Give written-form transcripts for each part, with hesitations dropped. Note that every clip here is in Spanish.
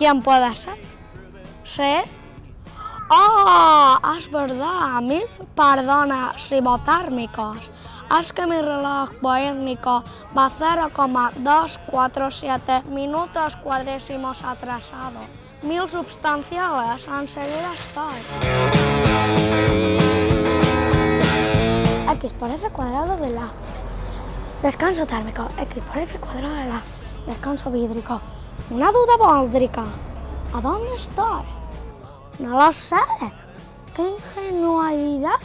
¿Quién puede ser? ¿Sí? ¡Oh! Es verdad, mil perdones ribotérmicos. Es que mi reloj biónico va 0,247 minutos cuadrísimos atrasado. 1000 substanciales, enseguida estoy. X por F cuadrado de la. Descanso térmico. X por F cuadrado de la. Descanso hídrico. Una duda bóldrica. ¿A dónde estoy? No lo sé. ¡Qué ingenuidad!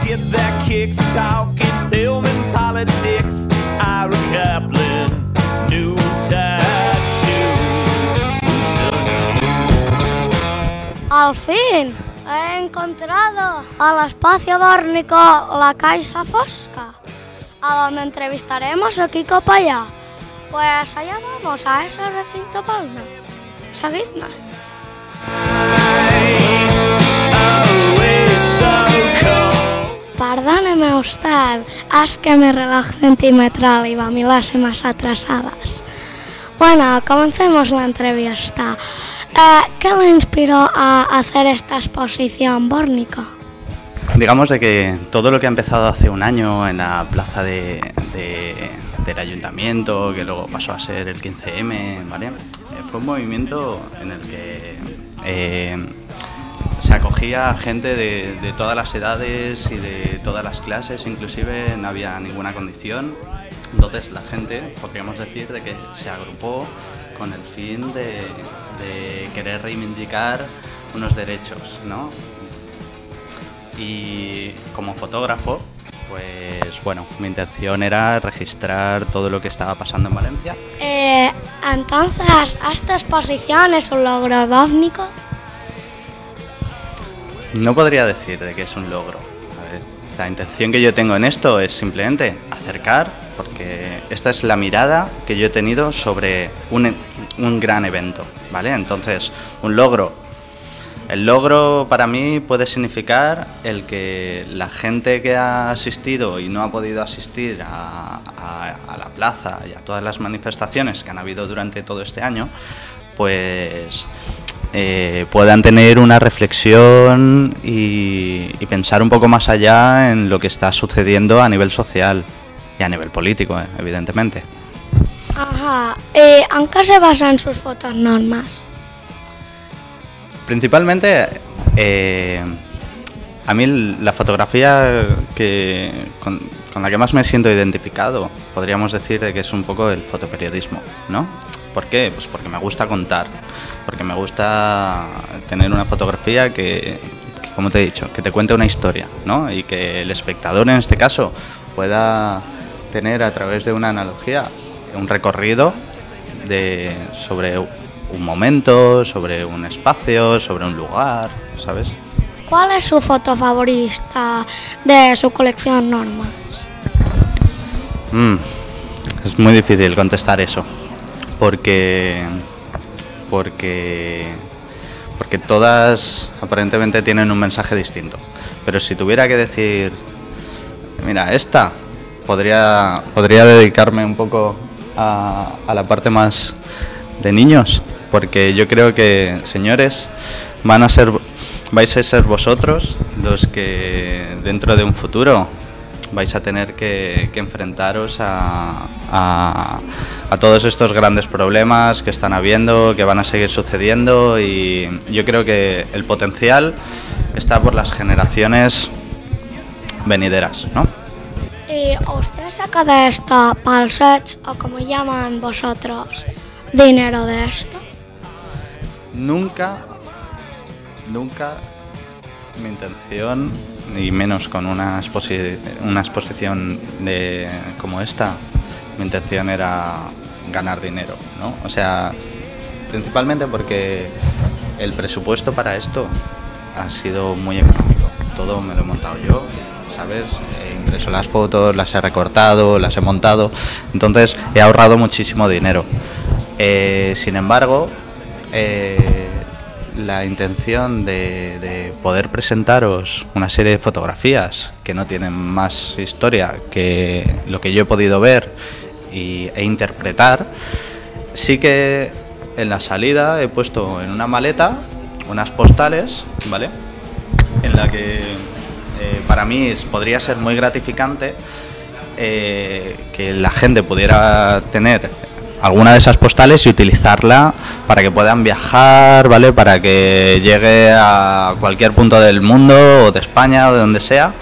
Get their kicks talking film and politics. Ira Kaplan, new tattoos, Al fin he encontrado al espacio bórnico la Caixa Fosca, a donde entrevistaremos a Kiko Payá. Pues allá vamos, a ese recinto palma. Seguidme. Perdóneme usted, es que mi reloj centimetral iba milésimas atrasadas. Bueno, comencemos la entrevista. ¿Qué le inspiró a hacer esta exposición bórnica? Digamos de que todo lo que ha empezado hace un año en la plaza del ayuntamiento, que luego pasó a ser el 15M, ¿vale? Fue un movimiento en el que se acogía gente de todas las edades y de todas las clases, inclusive no había ninguna condición. Entonces la gente, podríamos decir, de que se agrupó con el fin de querer reivindicar unos derechos, ¿no? Y como fotógrafo, pues bueno, mi intención era registrar todo lo que estaba pasando en Valencia. Entonces, ¿esta exposición es un logro bórnico? No podría decir de que es un logro. A ver, la intención que yo tengo en esto es simplemente acercar, porque esta es la mirada que yo he tenido sobre un gran evento, ¿vale? Entonces, un logro. El logro para mí puede significar el que la gente que ha asistido y no ha podido asistir a la plaza y a todas las manifestaciones que han habido durante todo este año, pues puedan tener una reflexión y pensar un poco más allá en lo que está sucediendo a nivel social y a nivel político, evidentemente. Ajá. ¿En qué se basan sus fotos normas? Principalmente, a mí la fotografía con la que más me siento identificado, podríamos decir de que es un poco el fotoperiodismo, ¿no? ¿Por qué? Pues porque me gusta contar, porque me gusta tener una fotografía que, como te he dicho, que te cuente una historia, ¿no? Y que el espectador, en este caso, pueda tener a través de una analogía un recorrido sobre un momento, sobre un espacio, sobre un lugar, ¿sabes? ¿Cuál es su foto favorita de su colección normas? Es muy difícil contestar eso, porque todas aparentemente tienen un mensaje distinto. Pero si tuviera que decir, mira, esta podría dedicarme un poco a la parte más de niños, porque yo creo que, señores, vais a ser vosotros los que dentro de un futuro vais a tener que enfrentaros a todos estos grandes problemas que están habiendo, que van a seguir sucediendo, y yo creo que el potencial está por las generaciones venideras, ¿no? ¿Y usted saca de esto palsets, o como llaman vosotros, dinero de esto? Nunca mi intención, y menos con una exposición como esta, mi intención era ganar dinero, ¿no? O sea, principalmente porque el presupuesto para esto ha sido muy económico. Todo me lo he montado yo, ¿sabes? He impreso las fotos, las he recortado, las he montado, entonces he ahorrado muchísimo dinero. Sin embargo, la intención de poder presentaros una serie de fotografías que no tienen más historia que lo que yo he podido ver e interpretar, sí que en la salida he puesto en una maleta unas postales, ¿vale? En la que para mí podría ser muy gratificante que la gente pudiera tener alguna de esas postales y utilizarla para que puedan viajar, ¿vale? Para que llegue a cualquier punto del mundo o de España o de donde sea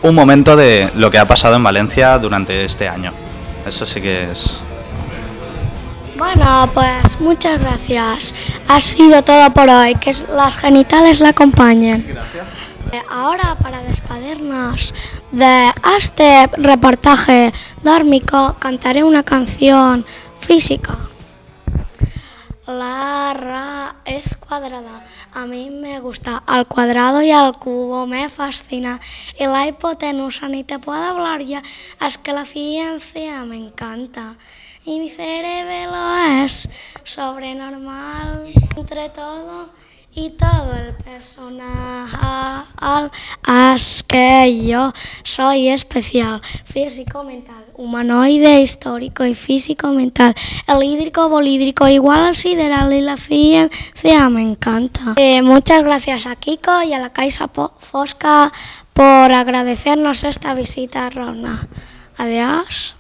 un momento de lo que ha pasado en Valencia durante este año. Eso sí que es... Bueno, pues muchas gracias. Ha sido todo por hoy. Que las genitales la acompañen. Gracias. Ahora, para despedirnos de este reportaje dórmico, cantaré una canción física. La raíz cuadrada a mí me gusta, al cuadrado y al cubo me fascina, y la hipotenusa ni te puedo hablar ya, es que la ciencia me encanta. Y mi cerebro es sobrenormal entre todo y todo el personal. Es que yo soy especial, físico-mental, humanoide, histórico y físico-mental. El hídrico, bolídrico, igual al sideral, y la ciencia me encanta. Muchas gracias a Kiko y a la Caixa Fosca por agradecernos esta visita a Rona. Adiós.